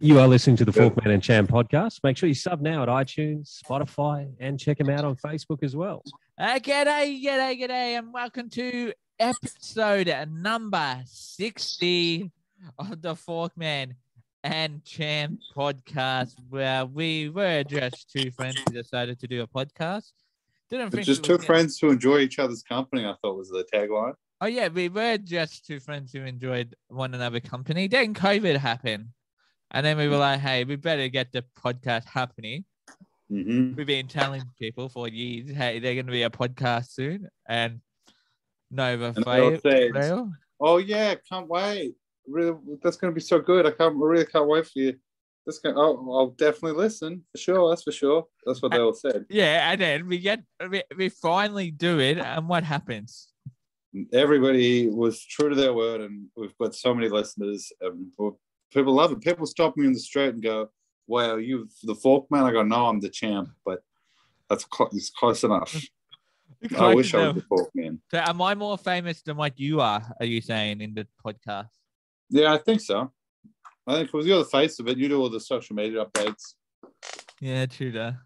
You are listening to the Forkman and Champ podcast. Make sure you sub now at iTunes, Spotify, and check them out on Facebook as well. G'day, and welcome to episode number 60 of the Forkman and Champ podcast, where we were just two friends who decided to do a podcast. Just two friends who enjoy each other's company, I thought was the tagline. Oh, yeah, we were just two friends who enjoyed one another's company. Then COVID happened. And then we were like, hey, we better get the podcast happening. Mm-hmm. We've been telling people for years, hey, they're going to be a podcast soon. And Nova failed. Oh, yeah, can't wait. Really, that's going to be so good. I really can't wait for you. I'll definitely listen, for sure. That's for sure. That's what they all said. Yeah, and then we finally do it. And what happens? Everybody was true to their word, and we've got so many listeners. People love it. People stop me in the street and go, "Wow, you the Forkman?" I go, "No, I'm the Champ," but it's close enough. I wish I was the Forkman. So, am I more famous than what you are? Are you saying in the podcast? Yeah, I think so. I think because you're the face of it, you do all the social media updates. Yeah, true. That.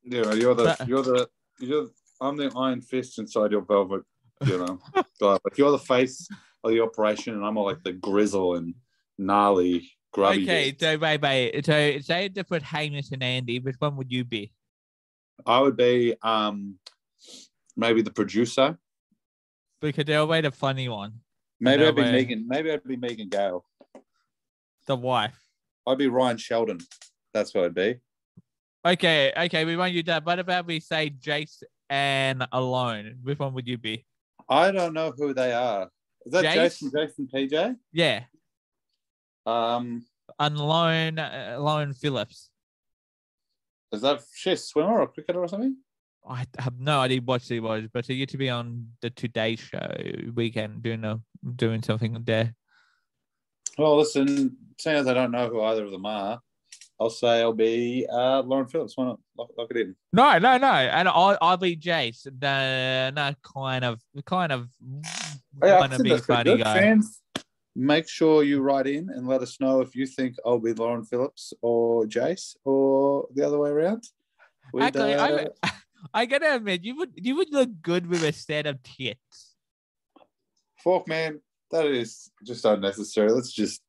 Yeah, I'm the iron fist inside your velvet. You know, guy. Like you're the face of the operation, and I'm all like the grizzle and gnarly, grubby. Okay, so wait. So say to put Hamish and Andy, which one would you be? I would be maybe the producer. Because they're always the funny one. Maybe I'd be Megan. Maybe I'd be Megan Gale. The wife. I'd be Ryan Sheldon. That's what I'd be. Okay, we won't use that. What about we say Jace and Alone? Which one would you be? I don't know who they are. Is that Jason PJ? Yeah. And Lone Phillips. Is that she a swimmer or a cricketer or something? I have no idea what she was, but she used to be on the Today Show weekend doing something there. Well, listen, seeing as I don't know who either of them are, I'll say I'll be Lauren Phillips. Why not? Lock it in. No. And I'll be Jace. No, kind of want to be funny guy. Fans, make sure you write in and let us know if you think I'll be Lauren Phillips or Jace or the other way around. Actually, I gotta admit, you would look good with a set of tits. Forkman, that is just unnecessary. Let's just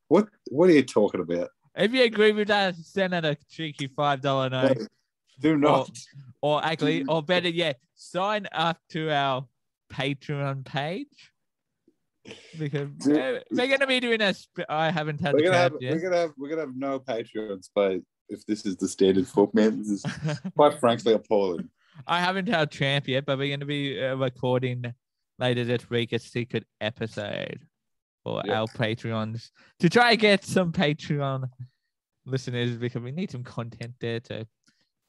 what are you talking about? If you agree with that, send out a cheeky $5 note. Do not. Or better yet, sign up to our Patreon page. Because we're going to be doing I haven't had the tab yet. We're gonna have no Patreons, but if this is the standard Forkman, this is quite frankly appalling. I haven't had Champ yet, but we're going to be recording later this week a secret episode for our Patreons to try and get some Patreon listeners, because we need some content there. So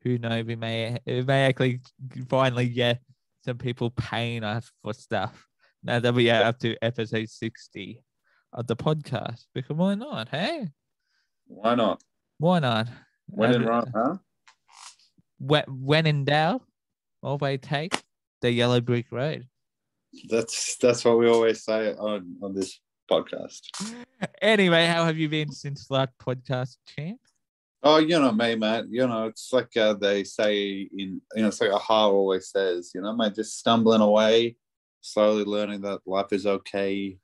who knows, we may actually finally get some people paying us for stuff now that we are up to episode 60 of the podcast. Because why not? Hey, why not? When in Rome, huh? When in doubt, always take the yellow brick road. That's what we always say on this podcast. Anyway, how have you been since last podcast, Champ? Oh, you know me, mate. You know, it's like they say it's like Aha always says, mate, just stumbling away, slowly learning that life is okay.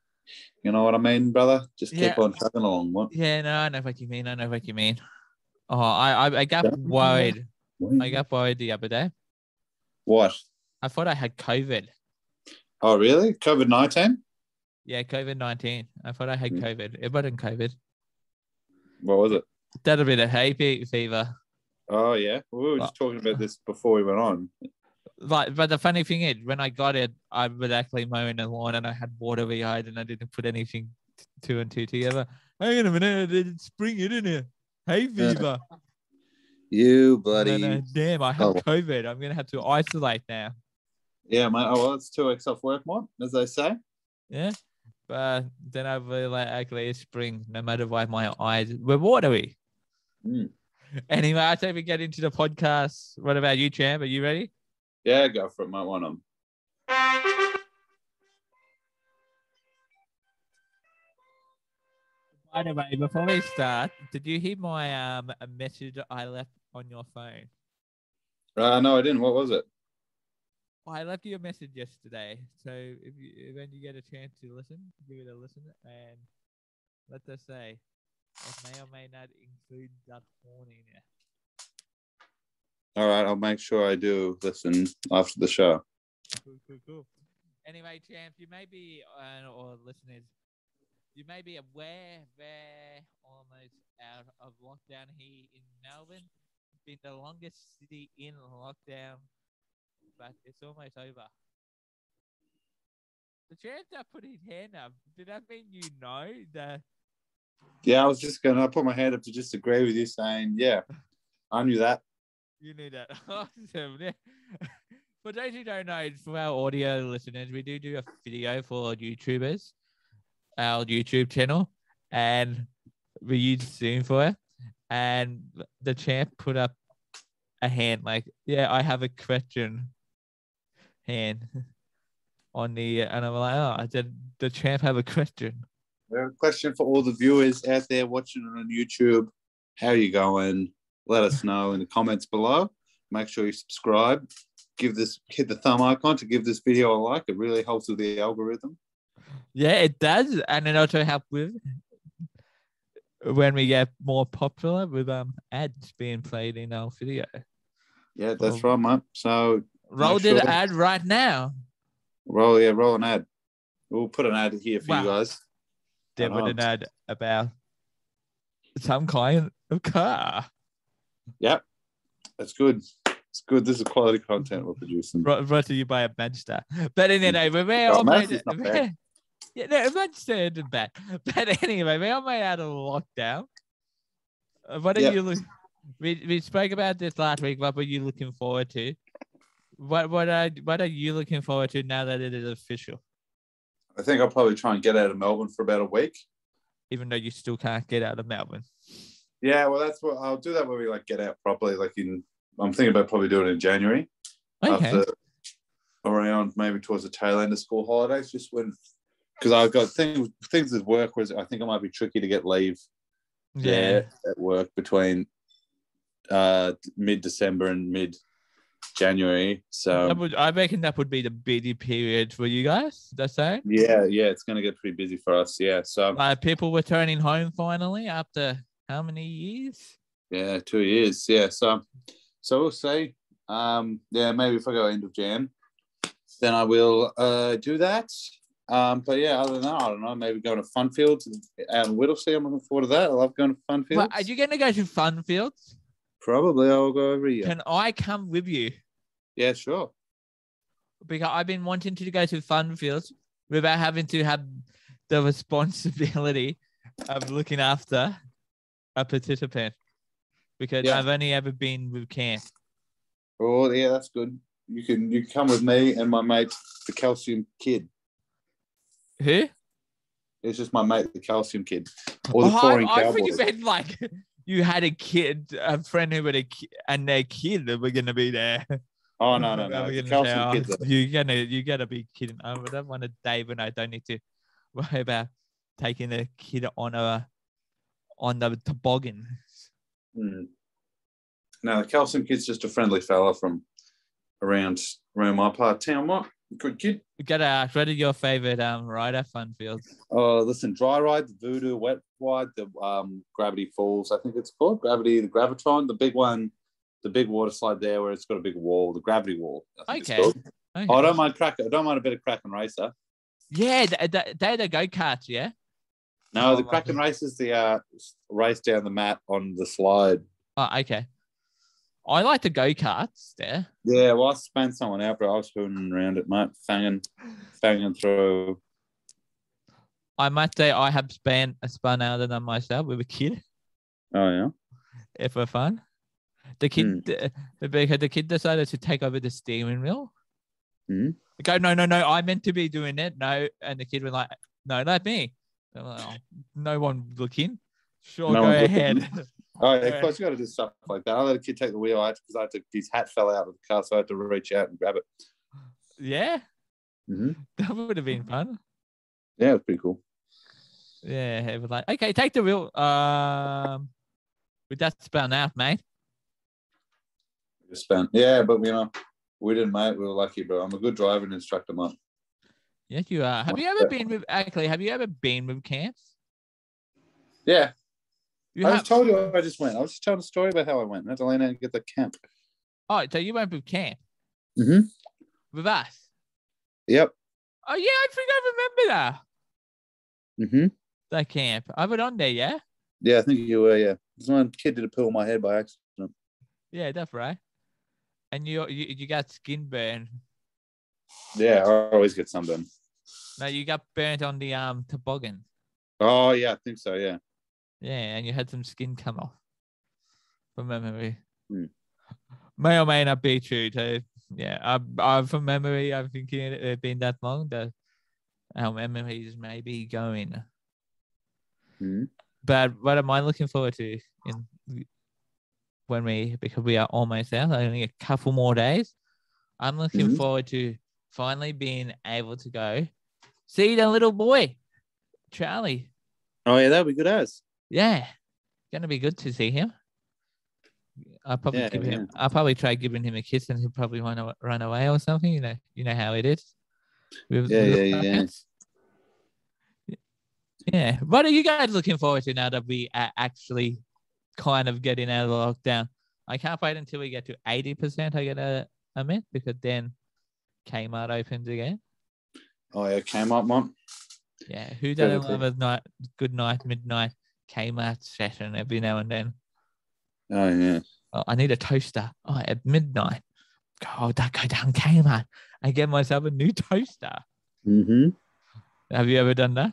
You know what I mean, brother? Just keep on chugging along. What? Yeah, no, I know what you mean. Oh, I got worried. I got worried the other day. What? I thought I had COVID. Oh, really? COVID-19? Yeah, COVID-19. I thought I had COVID. It wasn't COVID. What was it? That'll be the hay fever. Oh, yeah. We were just talking about this before we went on. But the funny thing is, when I got it, I was actually mowing the lawn and I had water behind and I didn't put anything two and two together. Hang on a minute, I didn't spring it in here. Hay fever. You bloody... Damn, I have COVID. I'm going to have to isolate now. Yeah, mate. Oh, well, it's 2 weeks off work, mate, as they say. Yeah. But then I realized actually it's spring, no matter why my eyes were watery. Anyway, I think we get into the podcast. What about you, Champ? Are you ready? Yeah, go for it, mate. Why not? By the way, before we start, did you hear my a message I left on your phone? No, I didn't. What was it? I left you a message yesterday. So when you get a chance to listen, give it a listen, and let us say it may or may not include that warning. All right, I'll make sure I do listen after the show. Cool. Anyway, champ, you may be or listeners, you may be aware we're almost out of lockdown here in Melbourne. It's been the longest city in lockdown, but it's almost over. The champ that put his hand up, did that mean you know that? Yeah, I was just going to put my hand up to just agree with you saying, yeah, I knew that. You knew that. Awesome. Yeah. For those who don't know, for our audio listeners, we do a video for YouTubers, our YouTube channel, and we use Zoom for it. And the champ put up a hand like, yeah, I have a question hand on the, and I'm like, oh, did the champ have a question? We have a question for all the viewers out there watching on YouTube. How are you going? Let us know in the comments below. Make sure you subscribe. Hit the thumb icon to give this video a like. It really helps with the algorithm. Yeah, it does, and it also helps with when we get more popular with ads being played in our video. Yeah, that's right, mate. So roll the ad right now. Roll an ad. We'll put an ad here for you guys. There was an ad about some kind of car. Yep, that's good. It's good. This is quality content we're producing. Brought to you by a Manchester. But anyway, we're all made. Yeah, no, Manchester isn't bad. But anyway, we're all made out of lockdown. What are you looking? We spoke about this last week. What were you looking forward to? What are you looking forward to now that it is official? I think I'll probably try and get out of Melbourne for about a week. Even though you still can't get out of Melbourne. Yeah, well, that's what I'll do. That when we get out properly. I'm thinking about probably doing it in January. Okay. Around maybe towards the tail end of school holidays, just when, because I've got things with work where I think it might be tricky to get leave. There at work between mid-December and mid-January. So I reckon that would be the busy period for you guys. That's right. Yeah, it's going to get pretty busy for us. Yeah, so people returning home finally after how many years? Yeah, 2 years. Yeah, so we'll see. Maybe if I go end of Jan, then I will do that. But yeah, other than that, I don't know. Maybe going to Funfields out in Whittlesea. I'm looking forward to that. I love going to Funfields. Well, are you going to go to Funfields? Probably. I'll go every year. Can I come with you? Yeah, sure. Because I've been wanting to go to Funfields without having to have the responsibility of looking after a participant. Because I've only ever been with camp. Oh, yeah, that's good. You can come with me and my mate, the Calcium Kid. Who? It's just my mate, the Calcium Kid. Or the Chlorine Cowboy. I thought you meant like you had a friend who had and their kid that were going to be there. Oh, no. The Calcium Kid's you gotta be kidding. I don't want to Dave and I don't need to worry about taking the kid on the toboggan. No, the Calcium Kid's just a friendly fella from around my part of town. What? Good kid. You gotta ask, what is your favorite ride at Funfields? Oh, listen, dry ride, the Voodoo, wet ride, the Gravity Falls, I think it's called. The Gravitron, the big one, the big water slide there where it's got a big wall, the Gravity Wall. Okay. Oh, I don't mind a bit of Kraken Racer. Yeah, they're the go-karts, yeah? No, the Kraken Race is the race down the mat on the slide. Oh, okay. I like the go-karts there. Yeah, well, I spanned someone out, but I was spinning around it, mate, fanging through. I might say I have spun out of them myself with a kid. Oh, yeah? If for fun. The kid, the kid decided to take over the steering wheel. Go, no, I meant to be doing it. No, and the kid was like, no, not me. Like, oh, no one looking. Sure, no, go ahead. Oh, yeah, of course, you got to do stuff like that. I let a kid take the wheel because his hat fell out of the car, so I had to reach out and grab it. Yeah? That would have been fun. Yeah, it was pretty cool. Yeah, it was like, okay, take the wheel. With that spun out, mate. Just spent. Yeah, but we didn't, mate. We were lucky, bro. I'm a good driving instructor, man. Yes, you are. Have you ever been with camps? Yeah. You I have. just told you I just went. I was just telling a story about how I went. I had to lean out and get the camp. Oh, so you went with camp? Mm-hmm. With us? Yep. Oh, yeah, I think I remember that. Mm-hmm. That camp. I went on there, yeah? Yeah, I think you were, yeah. This one kid did a poo on my head by accident. Yeah, that's right. And you got skin burn. Yeah, I always get sunburn. No, you got burnt on the toboggan. Oh, yeah, I think so, yeah. Yeah, and you had some skin come off. From memory. Hmm. May or may not be true too. Yeah, I from memory, I'm thinking it's been that long that our memories may be going. Hmm. But what am I looking forward to because we are almost out, only a couple more days. I'm looking forward to finally being able to go see the little boy, Charlie. Oh, yeah, that'd be good as. Yeah, gonna be good to see him. I'll probably try giving him a kiss, and he'll probably run away or something. You know how it is. Yeah. Yeah. What are you guys looking forward to now that we are actually kind of getting out of the lockdown? I can't wait until we get to 80%. I get a mint, because then Kmart opens again. Oh, yeah, Kmart, Mom. Yeah. Who doesn't love a good night, midnight Kmart session every now and then? Oh, yeah. Oh, I need a toaster. Oh, at midnight. Go down Kmart and get myself a new toaster. Mm-hmm. Have you ever done that?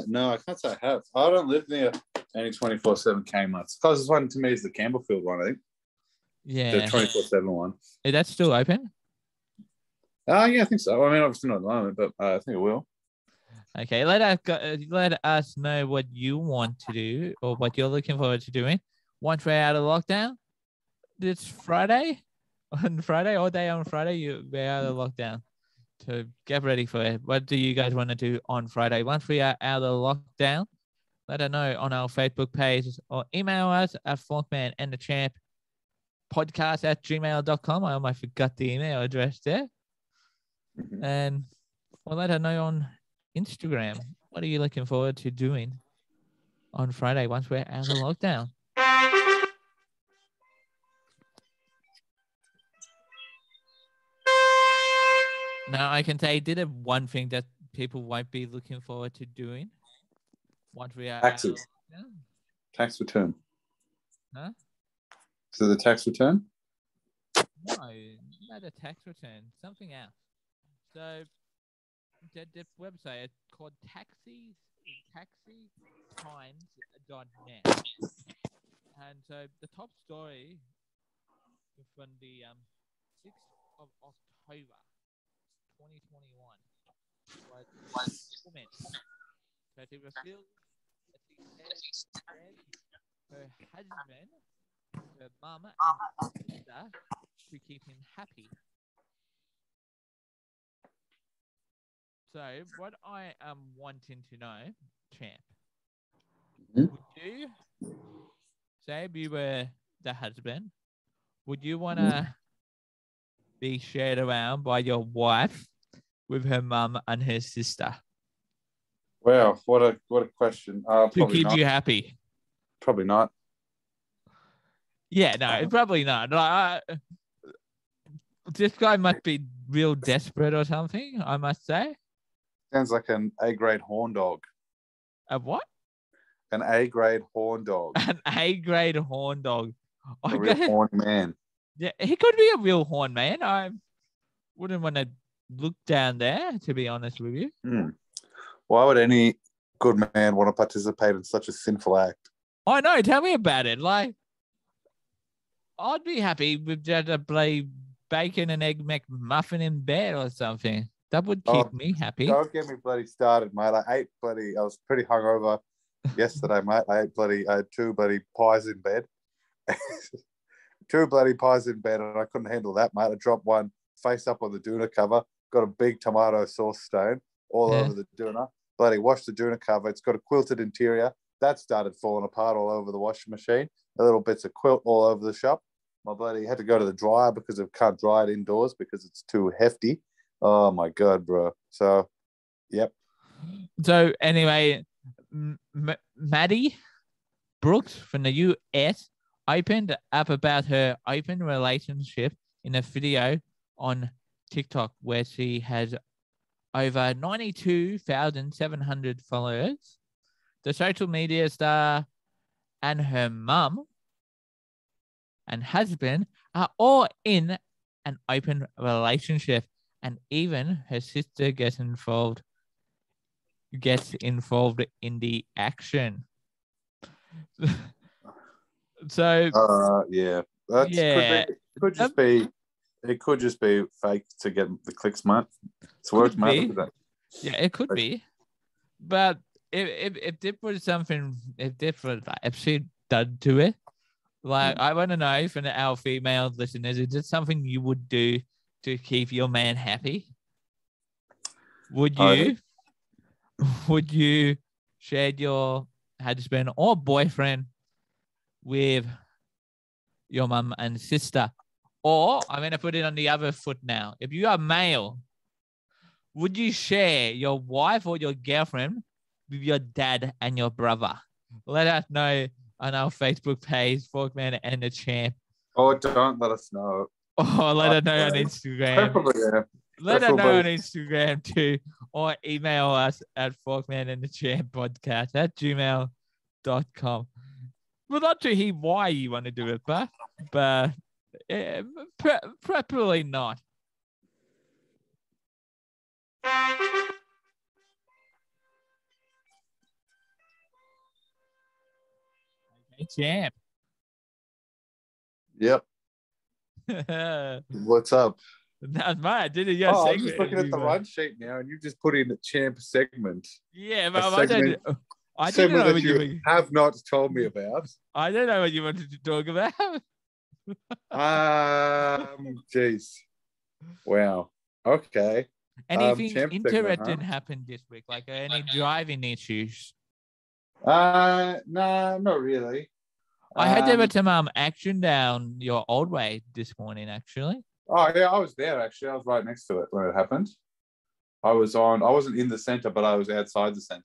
No, I can't say I have. I don't live near any 24/7 Kmart's. The closest one to me is the Campbellfield one, I think. Yeah. The 24/7 one. Is that still open? Yeah, I think so. I mean, obviously not at the moment, but I think it will. Okay, let us know what you want to do or what you're looking forward to doing once we're out of lockdown. This Friday, all day on Friday, we're out of lockdown. So get ready for it. What do you guys want to do on Friday? Once we are out of lockdown, let us know on our Facebook page or email us at Forkman and the Champ podcast@gmail.com. I almost forgot the email address there. And we'll let her know on Instagram. What are you looking forward to doing on Friday once we're out of lockdown? Now, I can say did one thing that people won't be looking forward to doing once we are taxes. Out of lockdown. Tax return. Huh? So the tax return? No, not a tax return. Something else. So the website is called taxitimes.net. And so the top story from the 6th of October 2021 was woman. So it revealed that she said her husband, her mum, and sister to keep him happy. So what I am wanting to know, Champ, would you say if you were the husband, would you want to be shared around by your wife with her mum and her sister? Wow, what a question. To keep you happy. Probably not. Yeah, no, probably not. Like, this guy must be real desperate or something, I must say. Sounds like an A-grade horn dog. A what? An A-grade horn dog. An A-grade horn dog. A real horny man. Yeah, he could be a real horn man. I wouldn't want to look down there, to be honest with you. Why would any good man want to participate in such a sinful act? I know. Tell me about it. Like, I'd be happy with just a bloody bacon and egg McMuffin in bed or something. That would keep me happy. Don't get me bloody started, mate. I was pretty hungover yesterday, mate. I had 2 bloody pies in bed. 2 bloody pies in bed, and I couldn't handle that, mate. I dropped one face up on the doona cover, got a big tomato sauce stain all over the doona. bloody washed the doona cover. It's got a quilted interior. That started falling apart all over the washing machine. The little bits of quilt all over the shop. My bloody had to go to the dryer because I can't dry it indoors because it's too hefty. Oh my God, bro. So, yep. So anyway, Maddie Brooks from the US opened up about her open relationship in a video on TikTok where she has over 92,700 followers. The social media star and her mum and husband are all in an open relationship, and even her sister gets involved in the action. So yeah, it could just be fake to get the clicks, mate. It's worth mate. Yeah, it could be, but if they put something, if she done to it, like I want to know from our female listeners, is it something you would do to keep your man happy? Would you share your husband or boyfriend with your mum and sister? Or I'm going to put it on the other foot now. If you are male, would you share your wife or your girlfriend with your dad and your brother? Let us know on our Facebook page, Forkman and the Champ. Oh, don't let us know. Or let us know on Instagram. Preferably, yeah. Let us know on Instagram too. Or email us at forkmanandthechamppodcast@gmail.com. We'd love to hear why you want to do it, but preferably not. Okay, Champ. Yep. What's up? That's mine. Did it? I'm just looking at the run sheet now, and you just put in the Champ segment. Yeah, but I didn't know what you have not told me about. I don't know what you wanted to talk about. Jeez. Wow. Okay. Anything interesting happened this week? Like any driving issues? No, not really. I had to have some action down your old way this morning, actually. Oh yeah, I was there actually. I was right next to it when it happened. I wasn't in the center, but I was outside the center.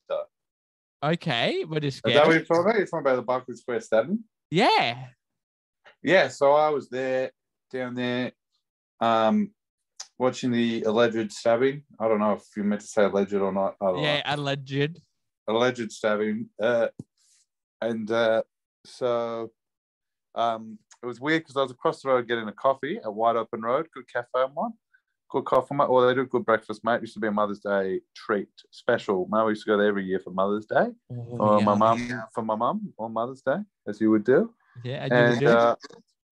Okay, what is that what you're talking about? You're talking about the Barclay Square stabbing? Yeah. Yeah, so I was there, down there, watching the alleged stabbing. I don't know if you meant to say alleged or not. Yeah, alleged. Alleged stabbing. It was weird because I was across the road getting a coffee at Wide Open Road, good cafe and one. Good coffee, mate. Well, they do good breakfast, mate. It used to be a Mother's Day treat, special. Mate, we used to go there every year for Mother's Day. For my mum on Mother's Day, as you would do. Yeah,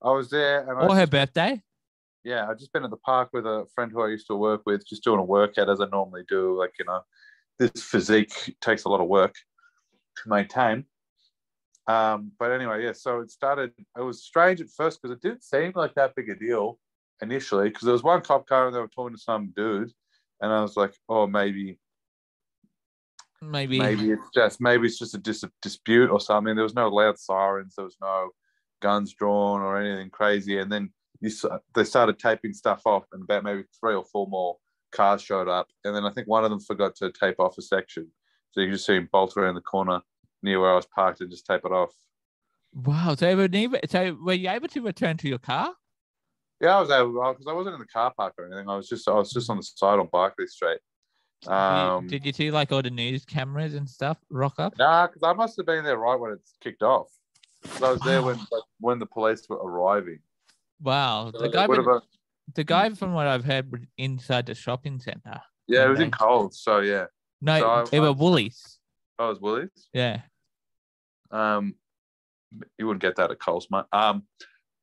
I was there. Or her birthday. Yeah, I'd just been at the park with a friend who I used to work with, just doing a workout as I normally do. Like, this physique takes a lot of work to maintain. But anyway, yeah, so it was strange at first because it didn't seem like that big a deal initially, because there was one cop car and they were talking to some dude, and I was like, oh, maybe it's just a dispute or something. There was no loud sirens, there was no guns drawn or anything crazy, and then they started taping stuff off, and about maybe 3 or 4 more cars showed up, and then I think one of them forgot to tape off a section, so you could just see him bolt around the corner near where I was parked and just tape it off. Wow! So were you able to return to your car? Yeah, I was able, because I wasn't in the car park or anything. I was just on the side on Barclay Street. Did you see like all the news cameras and stuff rock up? Nah, because I must have been there right when it's kicked off. So I was there when the police were arriving. Wow, the guy from what I've heard was inside the shopping centre. Yeah, it was in Coles. So yeah. No, it were Woolies. Oh, it was Woolies. Yeah. You wouldn't get that at Coles, mate.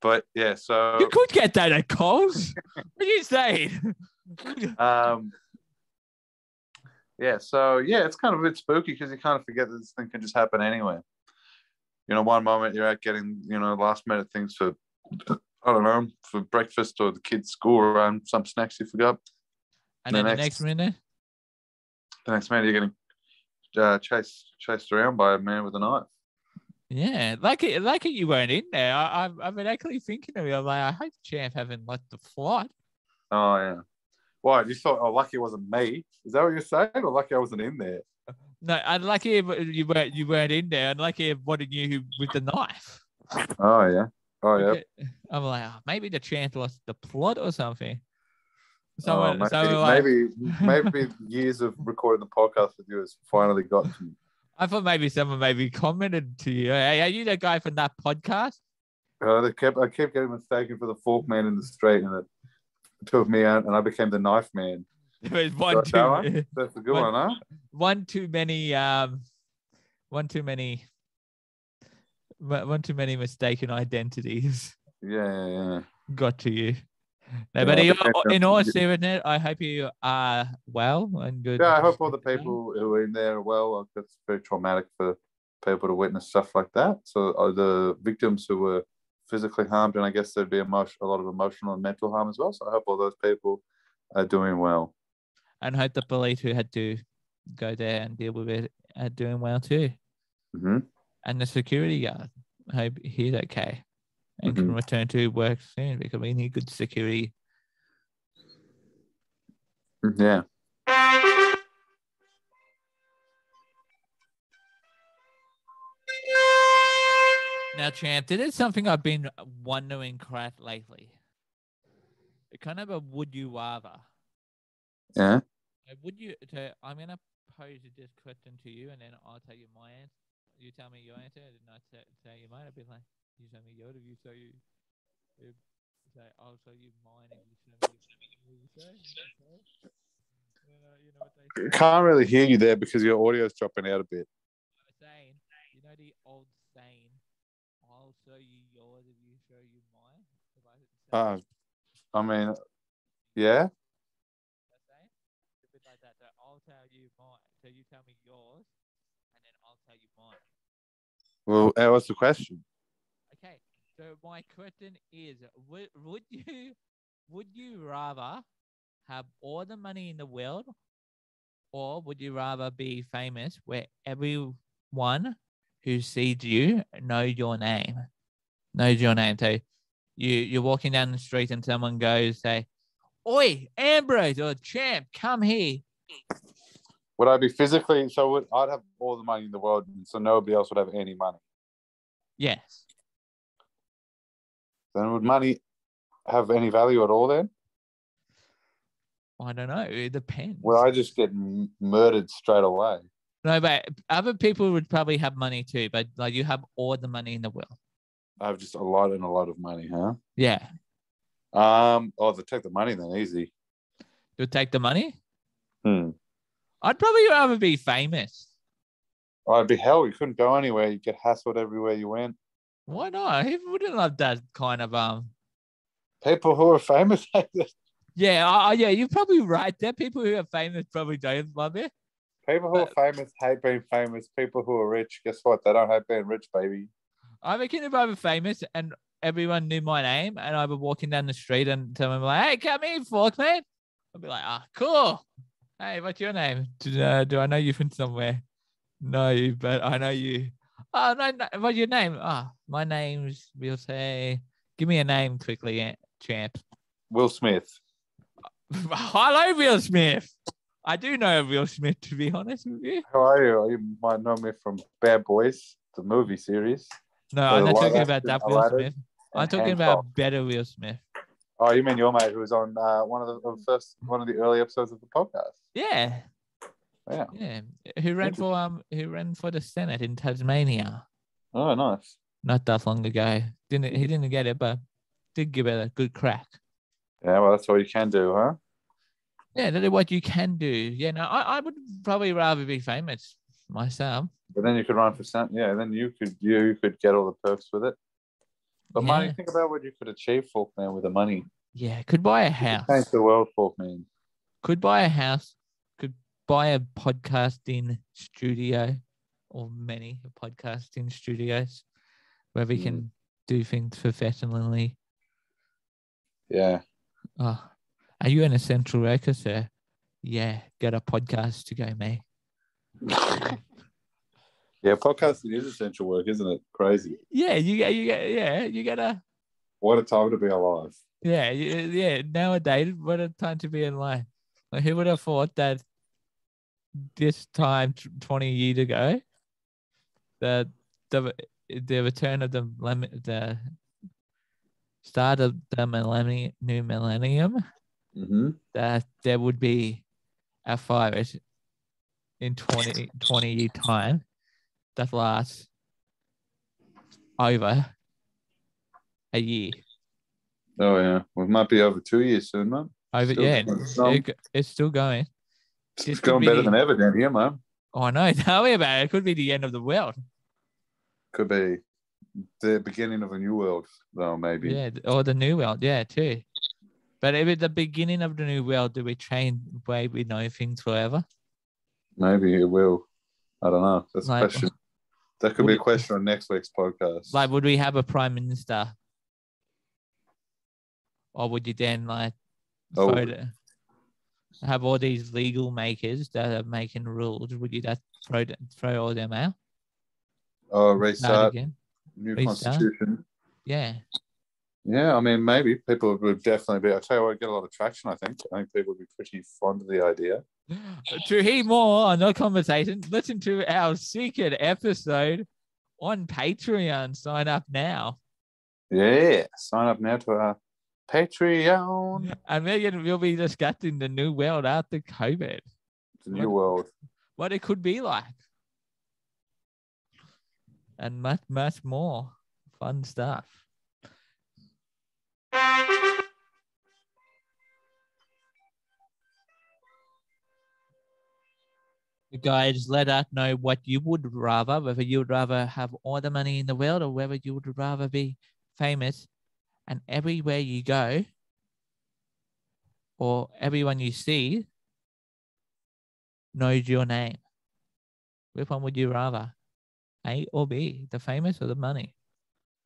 But yeah, so you could get that at Coles. What are you saying? Yeah, so yeah, it's kind of a bit spooky because you kind of forget that this thing can just happen anywhere. One moment you're out getting, last minute things for, I don't know, for breakfast or the kids' school or some snacks you forgot. And then the next minute? The next minute you're getting chased around by a man with a knife. Yeah, like it you weren't in there. I've been actually thinking of it. I'm like, I hope Champ haven't left the flight. Oh yeah. Why? You thought, oh, lucky it wasn't me? Is that what you're saying? Or lucky I wasn't in there? No, unlucky you weren't in there. Unlucky what did you with the knife? Oh yeah. Oh yeah. Okay. I'm like, oh, maybe the Champ lost the plot or something. Maybe years of recording the podcast with you has finally got to me. I thought maybe someone commented to you. Hey, are you the guy from that podcast? I kept getting mistaken for the Forkman in the street, and it took me out, and I became the Knife Man. It was one That's a good one, huh? One too many mistaken identities. Yeah. Got to you. No, but in all seriousness, I hope you are well and good. Yeah, I hope all the people who are in there are well. It's very traumatic for people to witness stuff like that. So the victims who were physically harmed, and I guess there'd be a lot of emotional and mental harm as well. So I hope all those people are doing well. And hope the police who had to go there and deal with it are doing well too. Mm-hmm. And the security guard, I hope he's okay and can return to work soon because we need good security. Yeah. Now, Champ, this is something I've been wondering quite lately. It's kind of a would you rather. Yeah. I'm going to pose this question to you and then I'll tell you my answer. You tell me your answer and then I tell you mine. I'll be like, you tell me yours, you say I'll tell you mine and you tell me what you say. You know what they say? Can't really hear you there because your audio's dropping out a bit. I'm saying, you know the old saying, I'll show you yours if you show you mine? I mean, yeah. A bit like that. So I'll tell you mine. So you tell me yours and then I'll tell you mine. Well, what's the question? Okay, so my question is: would you rather have all the money in the world, or would you rather be famous where everyone who sees you knows your name? So you're walking down the street and someone goes, say, "Oi, Ambrose or Champ, come here." Would I be physically? So I'd have all the money in the world, so nobody else would have any money. Yes. Then would money have any value at all? Then I don't know. It depends. Well, I just get murdered straight away. No, but other people would probably have money too. But like you have all the money in the world. I have just a lot of money, huh? Yeah. To take the money then, easy. You'll take the money? I'd probably rather be famous. I'd be hell. You couldn't go anywhere. You get hassled everywhere you went. Why not? Who wouldn't love that kind of people who are famous hate it. Yeah, you're probably right. There, people who are famous probably don't love it. People who are famous hate being famous. People who are rich, guess what? They don't hate being rich, baby. I reckon if I were famous and everyone knew my name and I were walking down the street and someone like, "Hey, come in, Forkman," I'd be like, cool. Hey, what's your name? Do I know you from somewhere? No, but I know you. Oh, no, what's your name? My name's, we'll say, give me a name quickly, Champ. Will Smith. Hello, Will Smith. I do know Will Smith, to be honest with you. How are you? You might know me from Bad Boys, the movie series. No, I'm not talking about that Will Smith. I'm talking about better Will Smith. Oh, you mean your mate who was on one of the early episodes of the podcast? Yeah. Yeah. Who ran for the Senate in Tasmania? Oh, nice. Not that long ago. He didn't get it, but did give it a good crack. Yeah, well, that's all you can do, huh? Yeah, that is what you can do. Yeah, no, I would probably rather be famous myself. But then you could run for Senate. Yeah, then you could get all the perks with it. But money, think about what you could achieve, Forkman, with the money. Yeah, could buy a house. Change the world, Forkman. Could buy a house. Could buy a podcasting studio, or many podcasting studios, where we can do things professionally. Yeah. Oh, are you an essential worker, sir? Yeah, get a podcast to go, mate. Yeah, podcasting is essential work, isn't it? Crazy. Yeah, you gotta. What a time to be alive. Yeah. Nowadays, what a time to be in life. Like, who would have thought that this time 20 years ago, that the return of the start of the new millennium, that there would be a virus in 20 year time that lasts over a year. Oh yeah, well, it might be over 2 years soon, man. It's still going. It's going better than ever down here, man. Oh no, tell me about it. It could be the end of the world. Could be the beginning of a new world, though, maybe. Yeah, or the new world, yeah, too. But if it's the beginning of the new world, do we change the way we know things forever? Maybe it will. I don't know. That's a question. That could be a question on next week's podcast. Like, would we have a prime minister? Or would you then, like, have all these legal makers that are making rules? Would you just throw all them out? Oh, restart again. Restart. Constitution. Yeah. Yeah, I mean, maybe people would definitely be. I'll tell you what, get a lot of traction, I think. I think people would be pretty fond of the idea. To hear more on the conversation, listen to our secret episode on Patreon. Sign up now. Yeah, sign up now to our Patreon. And we'll be discussing the new world after COVID. The new world. What it could be like. And much, much more fun stuff. You guys, let us know what you would rather, whether you would rather have all the money in the world or whether you would rather be famous and everywhere you go or everyone you see knows your name. Which one would you rather? A or B, the famous or the money?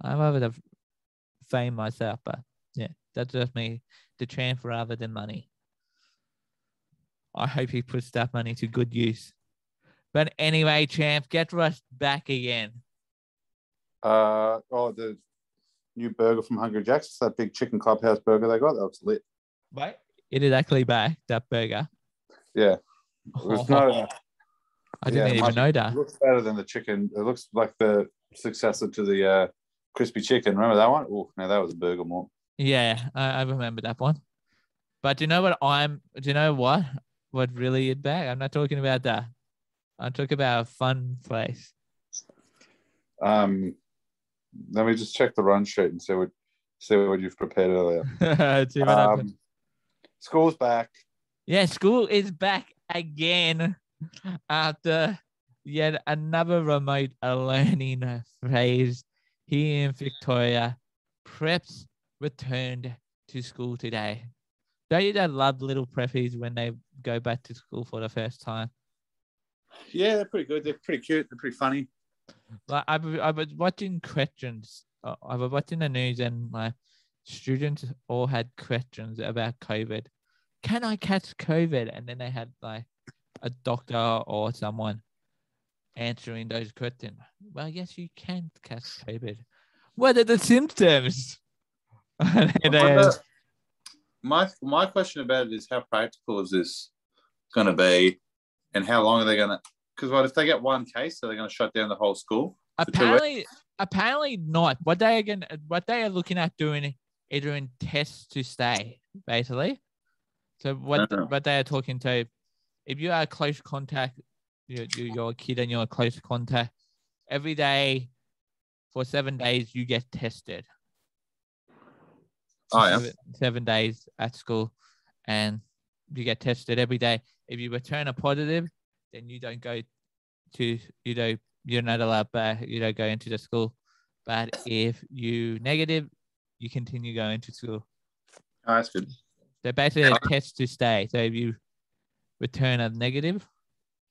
I'd rather the fame myself, but yeah, that's just me. The champ rather than money. I hope he puts that money to good use. But anyway, champ, get us back again. The new burger from Hungry Jack's, that big chicken clubhouse burger they got, that was lit. Right? It is actually back, that burger. Yeah. I didn't even know that. It looks better than the chicken. It looks like the successor to the crispy chicken. Remember that one? Oh, no, that was a burger more. Yeah, I remember that one. But do you know what really is back? I'm not talking about that. I'm talking about a fun place. Let me just check the run sheet and see what you've prepared earlier. School's back. Yeah, school is back again after yet another remote learning phase here in Victoria. Preps returned to school today. Don't you love little preppies when they go back to school for the first time? Yeah, they're pretty good. They're pretty cute. They're pretty funny. Like I was watching questions. I was watching the news and my students all had questions about COVID. Can I catch COVID? And then they had like a doctor or someone answering those questions. Well, yes, you can catch COVID. What are the symptoms? My question about it is how practical is this going to be, and how long are they going to? Because what if they get one case, are they going to shut down the whole school? Apparently not. What they are looking at doing is doing tests to stay, basically. So what they are talking to, if you are close contact, you're a kid and you're a close contact, every day for 7 days you get tested. Oh, yeah. 7 days at school, and you get tested every day. If you return a positive, then you don't go to, you're not allowed back. You don't go into the school. But if you negative, you continue going to school. Oh, that's good. They're basically a test to stay. So if you return a negative,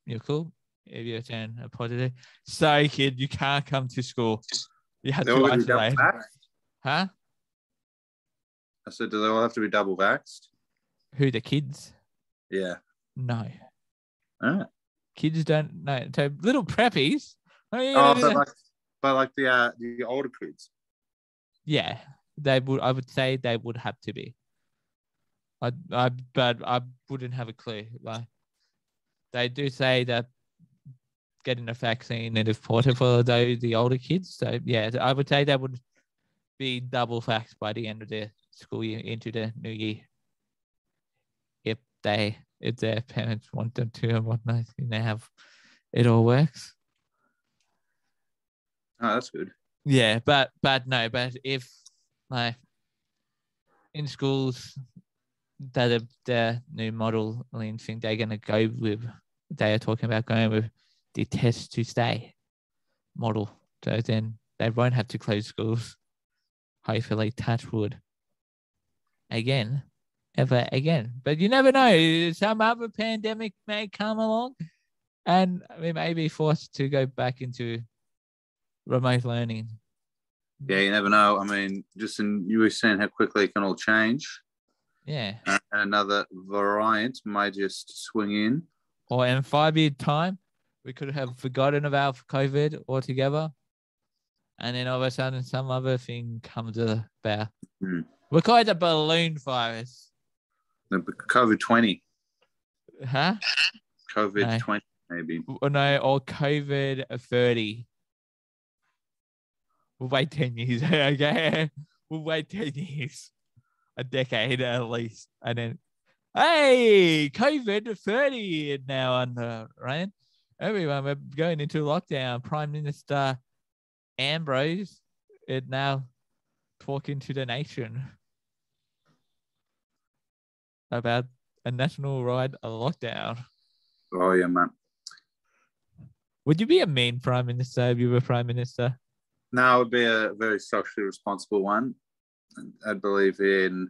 you're cool. If you return a positive, sorry, kid, you can't come to school. You have to isolate. Huh? I said, do they all have to be double vaxxed? Who, the kids? Yeah. No. Ah. kids don't know. So little preppies. Oh, but like the older kids. Yeah, they would. I would say they would have to be. But I wouldn't have a clue. Like they do say that getting a vaccine is important for the older kids. So yeah, I would say that would be double vaxxed by the end of the school year into the new year. If their parents want them to and whatnot, and they have it all works. Oh, that's good. Yeah, but if like in schools that the new model thing they're gonna go with, they are talking about going with the test to stay model. So then they won't have to close schools. Hopefully, touch wood. Ever again. But you never know. Some other pandemic may come along and we may be forced to go back into remote learning. Yeah, you never know. I mean, you were saying how quickly it can all change. Yeah. And another variant may just swing in. Or in 5 years' time, we could have forgotten about COVID altogether. And then all of a sudden, some other thing comes about. We call it a balloon virus. The COVID-20. Huh? COVID-20, maybe. No, or COVID-30. We'll wait 10 years, okay? We'll wait 10 years. A decade at least. And then, hey, COVID-30 now under, right? Everyone, we're going into lockdown. Prime Minister Ambrose is now talking to the nation about a national-wide lockdown. Oh, yeah, man. Would you be a mean prime minister if you were prime minister? No, it would be a very socially responsible one. I believe in,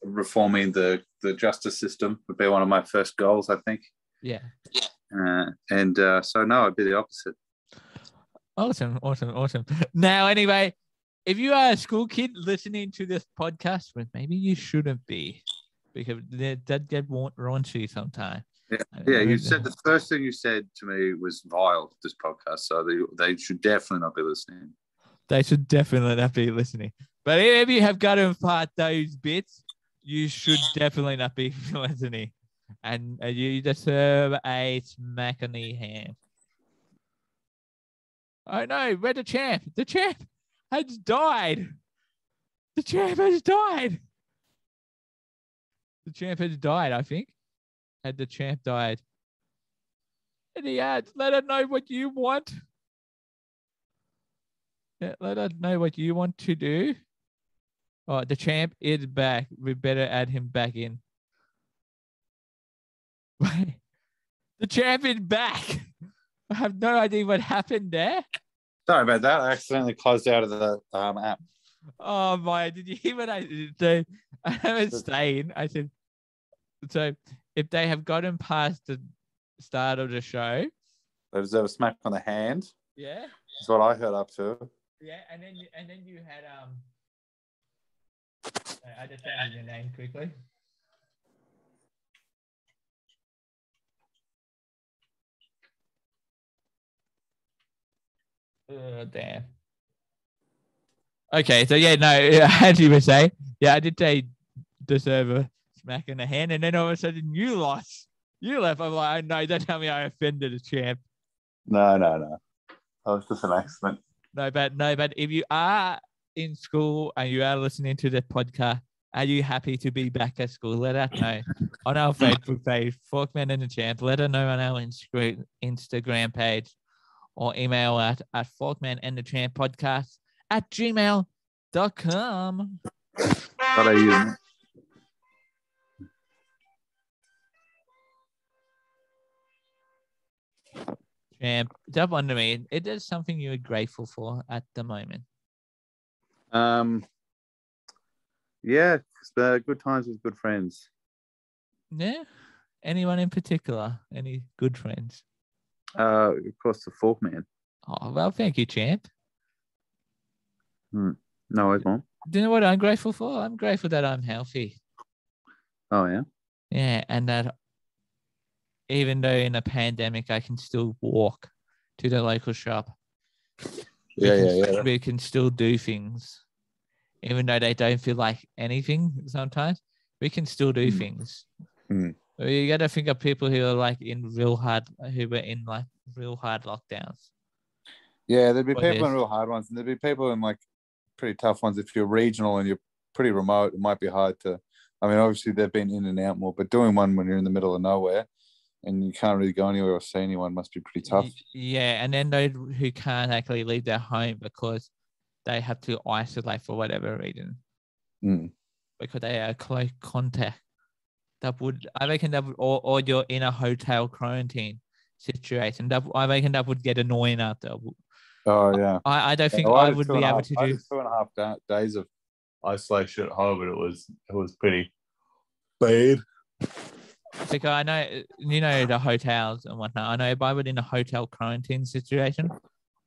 reforming the justice system would be one of my first goals, I think. Yeah. So, no, I'd be the opposite. Awesome. Now, anyway, if you are a school kid listening to this podcast, well, maybe you shouldn't be, because that get raunchy sometimes. Yeah. You said the first thing you said to me was vile, this podcast, so they should definitely not be listening. They should definitely not be listening. But if you have got to impart those bits, you should definitely not be listening. And you deserve a smack on the hand. Oh no, we're the champ. The champ has died. The champ has died. The champ has died, I think. Had the champ died. And he adds, let us know what you want. Yeah, let us know what you want to do. Oh, the champ is back. We better add him back in. The champ is back. I have no idea what happened there. Sorry about that. I accidentally closed out of the app. Oh my! Did you hear what I said? I was saying. I said, so if they have gotten past the start of the show, there's a smack on the hand. Yeah, that's what I heard up to. Yeah, and then you had I just found your name quickly. Oh, damn. Okay, so yeah, no, as you were saying, yeah, I did say deserve a smack in the hand, and then all of a sudden you lost. You left. I'm like, no, don't tell me I offended a champ. No. That was just an accident. No, but if you are in school and you are listening to the podcast, are you happy to be back at school? Let us know on our Facebook page, Forkman and the Champ. Let us know on our Instagram page, or email at forkmanandthechamppodcast@gmail.com. Champ, jump onto me. It is something you're grateful for at the moment. Yeah, good times with good friends. Yeah. Anyone in particular? Any good friends? Of course, the Forkman. Oh, well, thank you, champ. No, I won't. Do you know what I'm grateful for? I'm grateful that I'm healthy. Oh, yeah? Yeah, and that even though in a pandemic I can still walk to the local shop. We can still do things, even though they don't feel like anything. Sometimes we can still do things. You got to think of people who are like who were in like real hard lockdowns. Yeah, there'd be people in real hard ones, and there'd be people in like pretty tough ones. If you're regional and you're pretty remote, it might be hard to. I mean, obviously they've been in and out more, but doing one when you're in the middle of nowhere and you can't really go anywhere or see anyone must be pretty tough. Yeah, and then those who can't actually leave their home because they have to isolate for whatever reason, because they are close contact. I reckon that would, or you're in a hotel quarantine situation. I reckon that would get annoying after. Oh yeah. I don't think I would be able to do. I did 2.5 days of isolation at home, and it was pretty bad. Because I know, the hotels and whatnot. I know if I were in a hotel quarantine situation,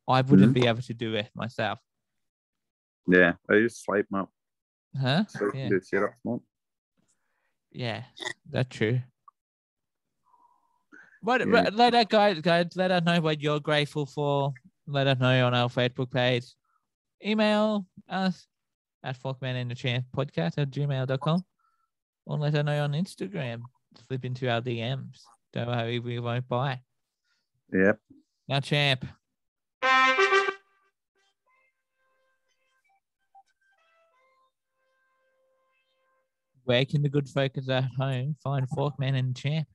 I wouldn't be able to do it myself. Yeah, I just sleep up. Huh? So Yeah. Sit up, Yeah, that's true. But let us guys, let us know what you're grateful for. Let us know on our Facebook page. Email us at forkmanandthechamppodcast@gmail.com, or let us know on Instagram. Slip into our DMs. Don't worry, we won't bite. Yep. Now, champ. Where can the good folk at home find Forkman and Champ?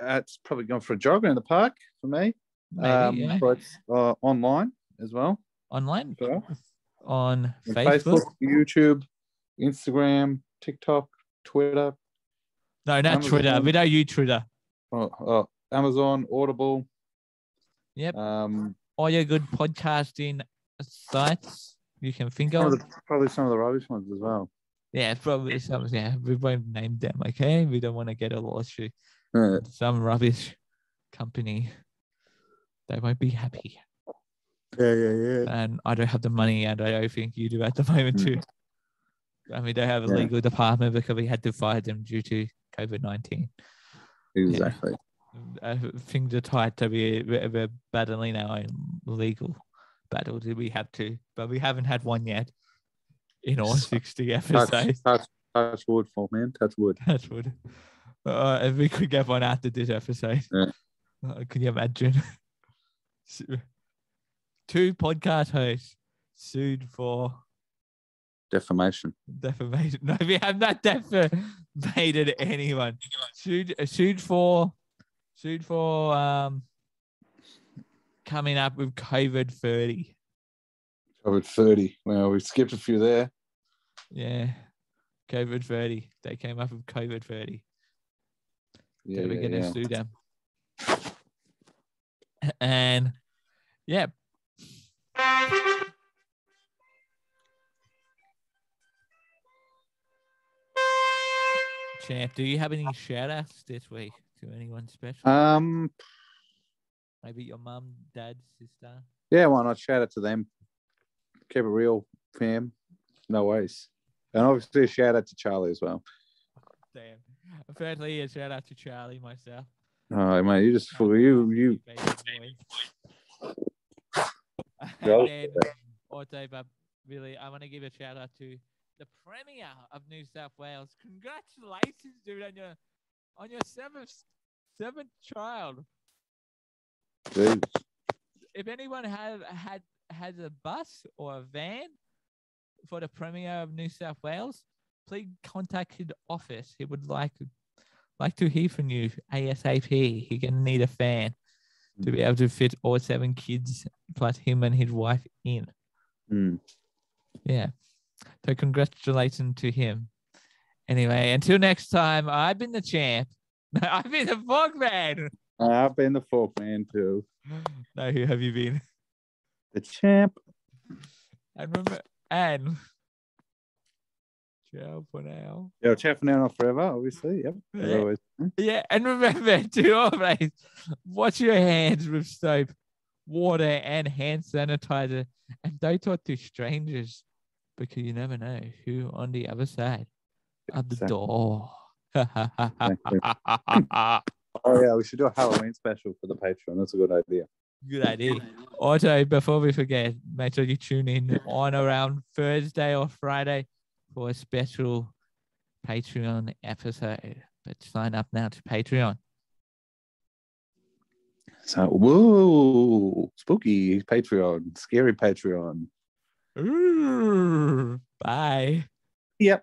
It's probably going for a jog in the park for me. Maybe, yeah. But online as well. Online? So, on Facebook, YouTube, Instagram, TikTok, Twitter. No, not Amazon. Twitter. We don't use Twitter. Amazon, Audible. Yep. All your good podcasting sites you can think of. Probably some of the rubbish ones as well. Yeah, probably some. Yeah, we won't name them. Okay, we don't want to get a lawsuit. Some rubbish company. They won't be happy. Yeah. And I don't have the money, and I don't think you do at the moment too. I mean, they have a legal department because we had to fire them due to COVID-19. Exactly. Yeah. Things are tight, so we're battling our own legal battle. We have to, but we haven't had one yet in all 60 episodes. Touch wood, man. Touch wood. Touch wood. If we could get one after this episode, can you imagine? 2 podcast hosts sued for defamation. No, we have not defamated anyone. Sued for coming up with COVID-30. COVID-30. Well, we skipped a few there. Yeah. COVID-30. They came up with COVID-30. Yeah, so we're going to sue them. And yeah. Champ, do you have any shout-outs this week to anyone special? Maybe your mum, dad, sister? Yeah, why not? Shout out to them. Keep it real, fam. No worries. And obviously a shout out to Charlie as well. Damn. Thirdly, a shout out to Charlie myself. Oh, mate, you just you. And then also, but really, I want to give a shout out to the Premier of New South Wales. Congratulations, dude, on your seventh child. Dude. If anyone has a bus or a van for the Premier of New South Wales, please contact his office. He would like to hear from you ASAP. He's gonna need a van to be able to fit all 7 kids plus him and his wife in. Yeah. So congratulations to him. Anyway, until next time, I've been the champ. I've been the Forkman. I've been the Forkman too. No, who have you been? The champ. And remember, and ciao for now. Yeah, ciao for now, not forever, obviously. Yep. As always. Yeah, and remember to always wash your hands with soap, water, and hand sanitizer, and don't talk to strangers because you never know who on the other side of the door. Oh yeah, we should do a Halloween special for the Patreon. That's a good idea. Good idea. Also, before we forget, make sure you tune in on around Thursday or Friday for a special Patreon episode. But sign up now to Patreon. So, whoa, spooky Patreon, scary Patreon. Ooh, bye. Yep.